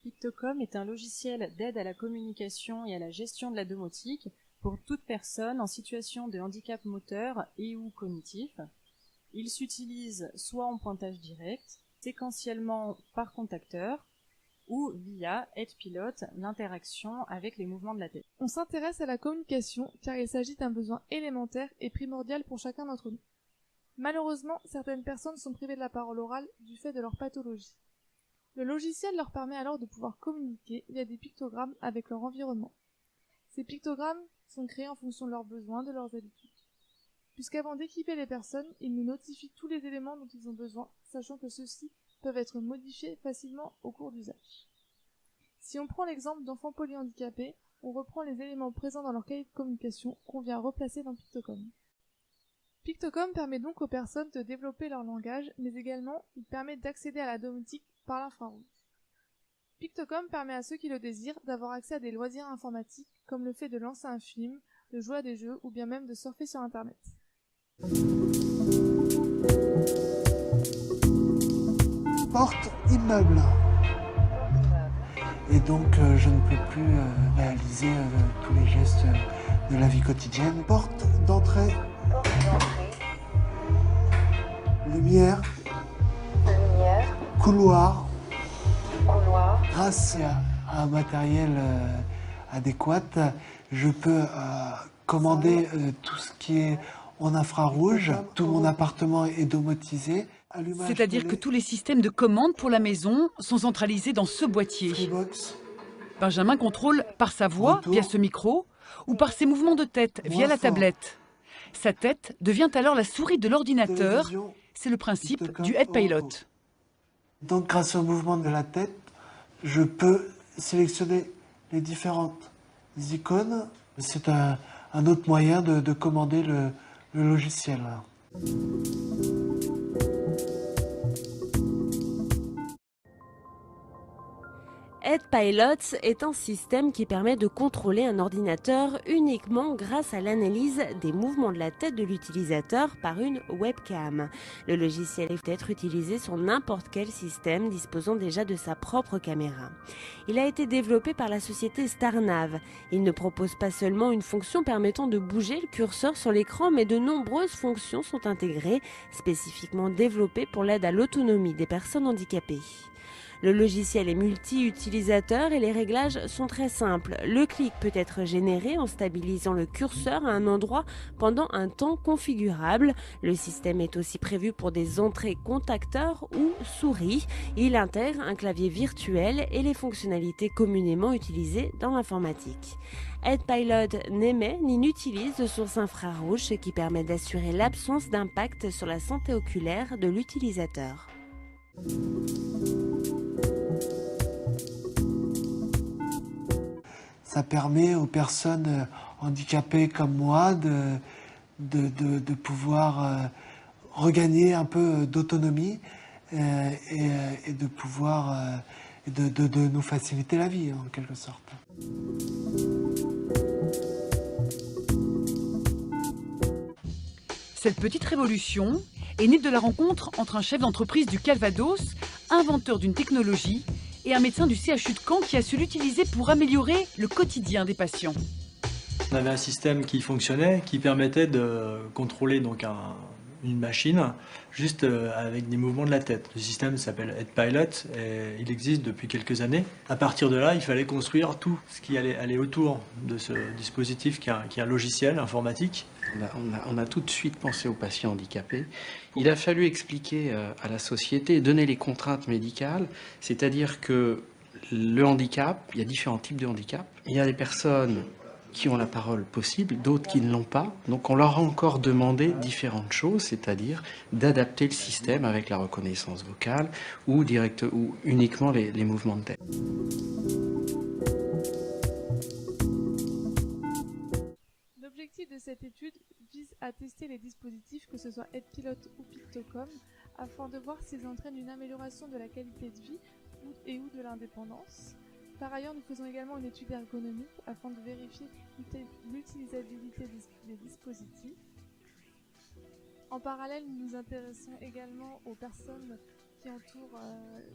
Pictocom est un logiciel d'aide à la communication et à la gestion de la domotique pour toute personne en situation de handicap moteur et ou cognitif. Il s'utilise soit en pointage direct, séquentiellement par contacteur, ou via AidPilot, l'interaction avec les mouvements de la tête. On s'intéresse à la communication car il s'agit d'un besoin élémentaire et primordial pour chacun d'entre nous. Malheureusement, certaines personnes sont privées de la parole orale du fait de leur pathologie. Le logiciel leur permet alors de pouvoir communiquer via des pictogrammes avec leur environnement. Ces pictogrammes sont créés en fonction de leurs besoins, de leurs habitudes. Puisqu'avant d'équiper les personnes, ils nous notifient tous les éléments dont ils ont besoin, sachant que ceux-ci peuvent être modifiés facilement au cours d'usage. Si on prend l'exemple d'enfants polyhandicapés, on reprend les éléments présents dans leur cahier de communication qu'on vient replacer dans Pictocom. Pictocom permet donc aux personnes de développer leur langage, mais également il permet d'accéder à la domotique par l'infrarouge. Pictocom permet à ceux qui le désirent d'avoir accès à des loisirs informatiques, comme le fait de lancer un film, de jouer à des jeux ou bien même de surfer sur internet. Porte immeuble. Et donc je ne peux plus réaliser tous les gestes de la vie quotidienne. Porte d'entrée. Lumière. Couloir. Grâce à un matériel adéquat, je peux commander tout ce qui est en infrarouge. Tout mon appartement est domotisé. C'est-à-dire que tous les systèmes de commande pour la maison sont centralisés dans ce boîtier. Freebox. Benjamin contrôle par sa voix, via ce micro, ou par ses mouvements de tête, via la tablette. Sa tête devient alors la souris de l'ordinateur. C'est le principe du AidPilot. Donc grâce au mouvement de la tête, je peux sélectionner les différentes icônes. C'est un autre moyen de commander le logiciel. AidPilot est un système qui permet de contrôler un ordinateur uniquement grâce à l'analyse des mouvements de la tête de l'utilisateur par une webcam. Le logiciel peut être utilisé sur n'importe quel système disposant déjà de sa propre caméra. Il a été développé par la société Starnav. Il ne propose pas seulement une fonction permettant de bouger le curseur sur l'écran, mais de nombreuses fonctions sont intégrées, spécifiquement développées pour l'aide à l'autonomie des personnes handicapées. Le logiciel est multi-utilisateur et les réglages sont très simples. Le clic peut être généré en stabilisant le curseur à un endroit pendant un temps configurable. Le système est aussi prévu pour des entrées contacteurs ou souris. Il intègre un clavier virtuel et les fonctionnalités communément utilisées dans l'informatique. AidPilot n'émet ni n'utilise de source infrarouge, ce qui permet d'assurer l'absence d'impact sur la santé oculaire de l'utilisateur. Ça permet aux personnes handicapées comme moi de pouvoir regagner un peu d'autonomie et de pouvoir de nous faciliter la vie en quelque sorte. Cette petite révolution est née de la rencontre entre un chef d'entreprise du Calvados, inventeur d'une technologie, et un médecin du CHU de Caen qui a su l'utiliser pour améliorer le quotidien des patients. On avait un système qui fonctionnait, qui permettait de contrôler donc une machine juste avec des mouvements de la tête. Le système s'appelle AidPilot et il existe depuis quelques années. À partir de là, il fallait construire tout ce qui allait aller autour de ce dispositif qui est un logiciel informatique. On a tout de suite pensé aux patients handicapés. Il a fallu expliquer à la société et donner les contraintes médicales, c'est-à-dire que le handicap, il y a différents types de handicap. Il y a des personnes qui ont la parole possible, d'autres qui ne l'ont pas. Donc on leur a encore demandé différentes choses, c'est-à-dire d'adapter le système avec la reconnaissance vocale ou uniquement les mouvements de tête. L'objectif de cette étude vise à tester les dispositifs, que ce soit AidPilot ou Pictocom, afin de voir s'ils entraînent une amélioration de la qualité de vie ou de l'indépendance. Par ailleurs, nous faisons également une étude ergonomique afin de vérifier l'utilisabilité des dispositifs. En parallèle, nous nous intéressons également aux personnes qui entourent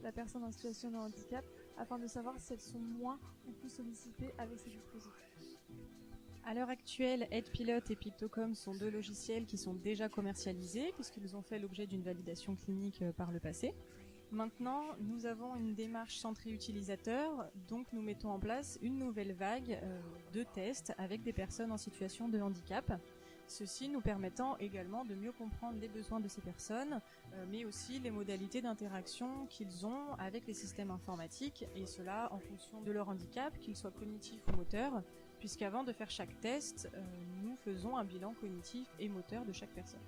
la personne en situation de handicap afin de savoir si elles sont moins ou plus sollicitées avec ces dispositifs. À l'heure actuelle, EdPilot et Pictocom sont deux logiciels qui sont déjà commercialisés puisqu'ils ont fait l'objet d'une validation clinique par le passé. Maintenant, nous avons une démarche centrée utilisateur, donc nous mettons en place une nouvelle vague de tests avec des personnes en situation de handicap. Ceci nous permettant également de mieux comprendre les besoins de ces personnes, mais aussi les modalités d'interaction qu'ils ont avec les systèmes informatiques, et cela en fonction de leur handicap, qu'il soit cognitif ou moteur, puisqu'avant de faire chaque test, nous faisons un bilan cognitif et moteur de chaque personne.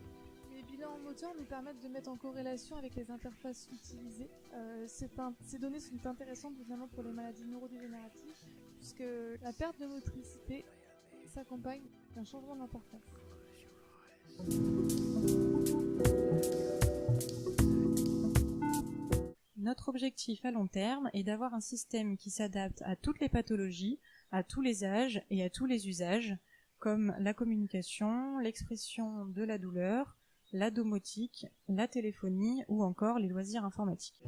Les bilans moteurs nous permettent de mettre en corrélation avec les interfaces utilisées. Ces données sont intéressantes notamment pour les maladies neurodégénératives, puisque la perte de motricité s'accompagne d'un changement d'interface. Notre objectif à long terme est d'avoir un système qui s'adapte à toutes les pathologies, à tous les âges et à tous les usages, comme la communication, l'expression de la douleur, la domotique, la téléphonie ou encore les loisirs informatiques.